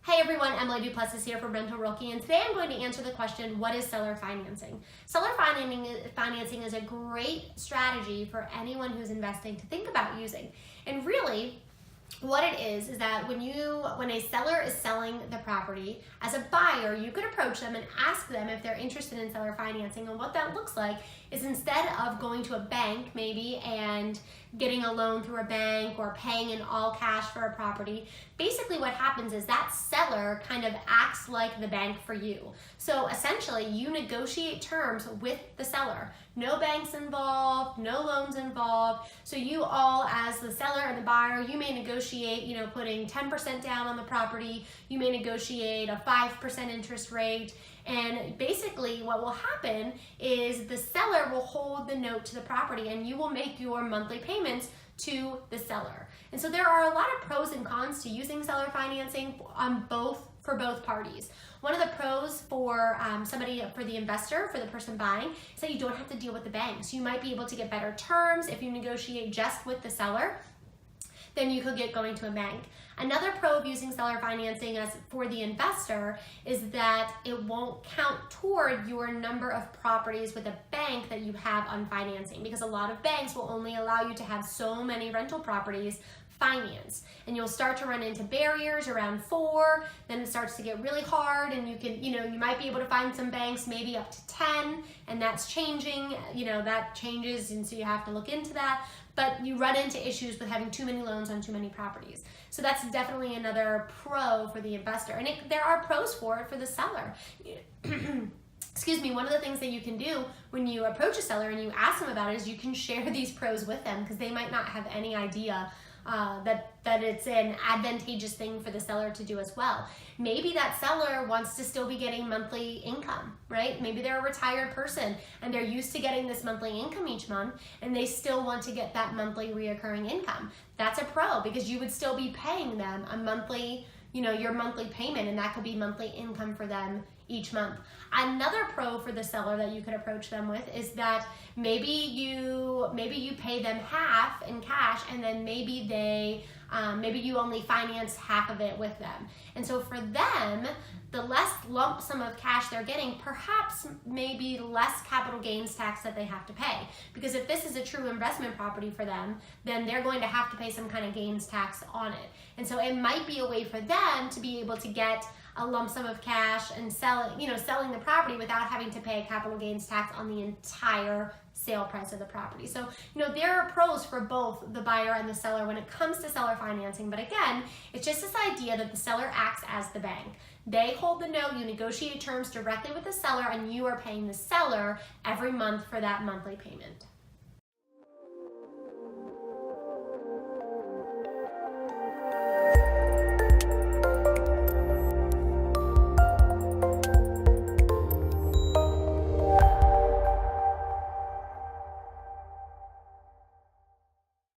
Hey everyone, Emily Duplessis here for Rental Rookie, and today I'm going to answer the question, what is seller financing? Seller financing is a great strategy for anyone who's investing to think about using. And really, what it is that when a seller is selling the property, as a buyer, you could approach them and ask them if they're interested in seller financing. And what that looks like is instead of going to a bank maybe and getting a loan through a bank or paying in all cash for a property, basically what happens is that seller kind of acts like the bank for you. So essentially you negotiate terms with the seller. No banks involved, no loans involved. So you all, as the seller and the buyer, you may negotiate, putting 10% down on the property. You may negotiate a 5% interest rate. And basically what will happen is the seller will hold the note to the property and you will make your monthly payments to the seller. And so there are a lot of pros and cons to using seller financing for both parties. One of the pros for for the investor, for the person buying, is that you don't have to deal with the banks. You might be able to get better terms if you negotiate just with the seller than you could get going to a bank. Another pro of using seller financing as for the investor is that it won't count toward your number of properties with a bank that you have on financing, because a lot of banks will only allow you to have so many rental properties finance, and you'll start to run into barriers around 4, then it starts to get really hard, and you might be able to find some banks maybe up to 10, and that's changing, that changes, and so you have to look into that, but you run into issues with having too many loans on too many properties. So that's definitely another pro for the investor, and there are pros for it for the seller. Excuse me, one of the things that you can do when you approach a seller and you ask them about it is you can share these pros with them, because they might not have any idea that it's an advantageous thing for the seller to do as well. Maybe that seller wants to still be getting monthly income, right? Maybe they're a retired person and they're used to getting this monthly income each month, and they still want to get that monthly reoccurring income. That's a pro, because you would still be paying them a monthly, your monthly payment, and that could be monthly income for them each month. Another pro for the seller that you could approach them with is that maybe you pay them half in cash, and then maybe you only finance half of it with them. And so for them, the less lump sum of cash they're getting, perhaps maybe less capital gains tax that they have to pay. Because if this is a true investment property for them, then they're going to have to pay some kind of gains tax on it. And so it might be a way for them to be able to get a lump sum of cash and selling the property without having to pay a capital gains tax on the entire sale price of the property. So, there are pros for both the buyer and the seller when it comes to seller financing. But again, it's just this idea that the seller acts as the bank. They hold the note, you negotiate terms directly with the seller, and you are paying the seller every month for that monthly payment.